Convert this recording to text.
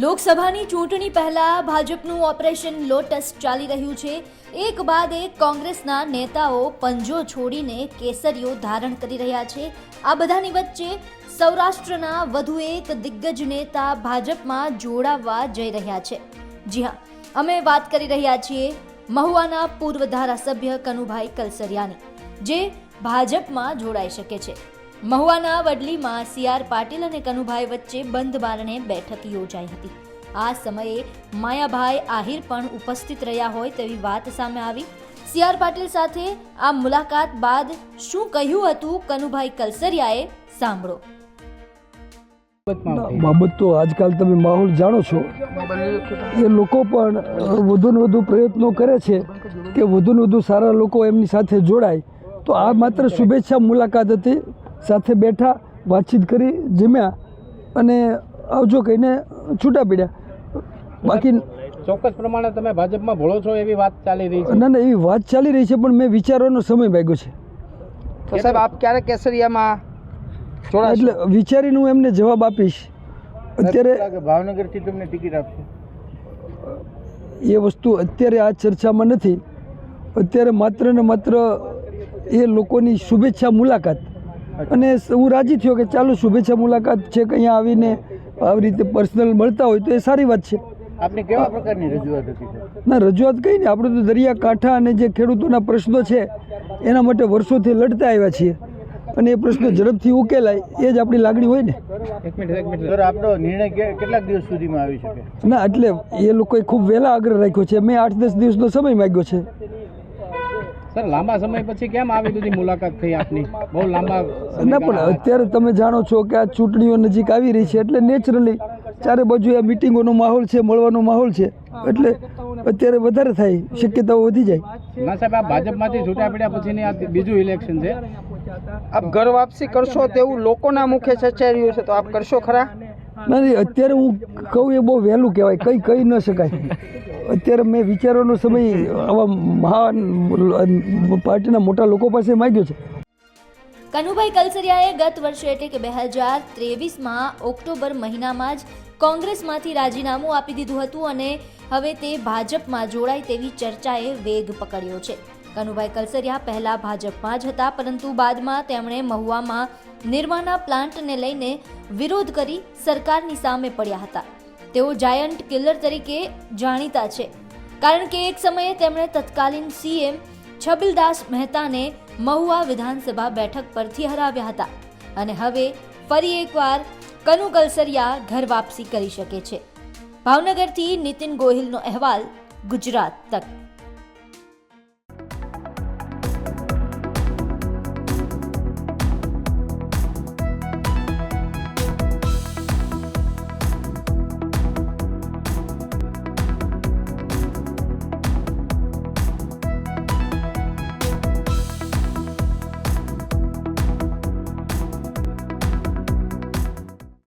લોકસભાની ચૂંટણી પહેલા ભાજપનું ઓપરેશન લોટસ ચાલી રહ્યું છે। એક બાદ એક કોંગ્રેસના નેતાઓ પંજો છોડીને કેસરીઓ ધારણ કરી રહ્યા છે। આ બધાની વચ્ચે સૌરાષ્ટ્રના વધુ એક દિગ્ગજ નેતા ભાજપમાં જોડાવા જઈ રહ્યા છે। જી હા, અમે વાત કરી રહ્યા છીએ મહુવાના પૂર્વ ધારાસભ્ય કનુભાઈ કલસરિયાની, જે ભાજપમાં જોડાઈ શકે છે। મહુવાના વડલીમાં સી.આર. પાટીલ અને કનુભાઈ વચ્ચે બંધ બારણે બેઠક યોજાઈ હતી। આ સમયે માયાભાઈ આહિર પણ ઉપસ્થિત રહ્યા હોય તેવી વાત સામે આવી। સી.આર. પાટીલ સાથે આ મુલાકાત બાદ શું કહ્યું હતું કનુભાઈ કલસરિયાએ, સાંભળો। બાબત તો આજકાલ તમે માહોલ જાણો છો, એ લોકો પણ વધુ ને વધુ પ્રયત્નો કરે છે કે વધુ ને વધુ સારા લોકો એમની સાથે જોડાય। તો આ માત્ર શુભેચ્છા મુલાકાત હતી, સાથે બેઠા, વાતચીત કરી, જમ્યા અને આવજો કહીને છૂટા પડ્યા। બાકી ચોક્કસ પ્રમાણે તમે ભાજપમાં ભળો છો એવી વાત ચાલી રહી છે? ના, એવી વાત ચાલી રહી છે, પણ મેં વિચારવાનો સમય માંગ્યો છે। તો સાહેબ, આપ ક્યારે કેસરિયામાં જોડાશો? એટલે વિચારીને હું એમને જવાબ આપીશ। અત્યારે ભાવનગરથી તમને ટિકિટ આપશે એ વસ્તુ અત્યારે આ ચર્ચામાં નથી। અત્યારે માત્ર ને માત્ર એ લોકોની શુભેચ્છા મુલાકાત, અને હું રાજી થયો કે ચાલો શુભેચ્છા મુલાકાત છે, કે અહીંયા આવીને આવી રીતે પર્સનલ મળતા હોય તો એ સારી વાત છે। આપની કેવા પ્રકારની રજૂઆત હતી? ના, રજૂઆત કંઈ નહીં, આપણે તો દરિયાકાંઠા અને જે ખેડૂતોના પ્રશ્નો છે એના માટે વર્ષોથી લડતા આવ્યા છીએ, અને એ પ્રશ્નો ઝડપથી ઉકેલાય એ જ આપણી લાગણી હોય ને। એક મિનિટ સર, આપનો નિર્ણય કેટલાક દિવસ સુધીમાં આવી શકે? ના, એટલે એ લોકોએ ખૂબ વહેલા આગ્રહ રાખ્યો છે, મેં 8-10 દિવસનો સમય માંગ્યો છે। સર, લાંબા સમય પછી કેમ આવી બધી મુલાકાત થઈ આપની? બહુ લાંબા ના, પણ અત્યારે તમે જાણો છો કે આ ચૂંટણીઓ નજીક આવી રહી છે, એટલે નેચરલી ચારે બાજુ આ મિટિંગોનો માહોલ છે, મળવાનો માહોલ છે, એટલે અત્યારે વધારે થાય, શક્યતાઓ વધી જાય। ના સાહેબ, આ ભાજપમાંથી છૂટા પડ્યા પછીની આ બીજું ઇલેક્શન છે, આપ ઘર વાપસી કરશો તેવું લોકોના મુખે ચર્ચાઈ રહ્યું છે, તો આપ કરશો ખરા? નથી, અત્યારે હું કહું એ બહુ વહેલું કહેવાય, કંઈ કહી ન શકાય। અત્યારે મેં વિચારવાનો સમય આવા મહાન પાર્ટીના મોટા લોકો પાસે માંગ્યો છે। કનુભાઈ કલસરિયાએ ગત વર્ષે એટલે કે 2023માં ઓક્ટોબર મહિનામાં જ કોંગ્રેસમાંથી રાજીનામું આપી દીધું હતું, અને હવે તે ભાજપમાં જોડાય તેવી ચર્ચાએ વેગ પકડ્યો છે। કનુભાઈ કલસરિયા પહેલા ભાજપમાં જ હતા, પરંતુ બાદમાં તેમણે મહુવામાં નિર્માના પ્લાન્ટને લઈને વિરોધ કરી સરકારની સામે પડ્યા હતા। તેઓ જાયન્ટ કિલર તરીકે જાણીતા છે, કારણ કે એક સમયે તેમણે તત્કાલીન સીએમ છબીલદાસ મહેતાને મહુવા વિધાનસભા બેઠક પરથી હરાવ્યા હતા, અને હવે ફરી એકવાર કનુ કલસરિયા ઘર વાપસી કરી શકે છે। ભાવનગરથી નીતિન ગોહિલનો અહેવાલ, ગુજરાત તક।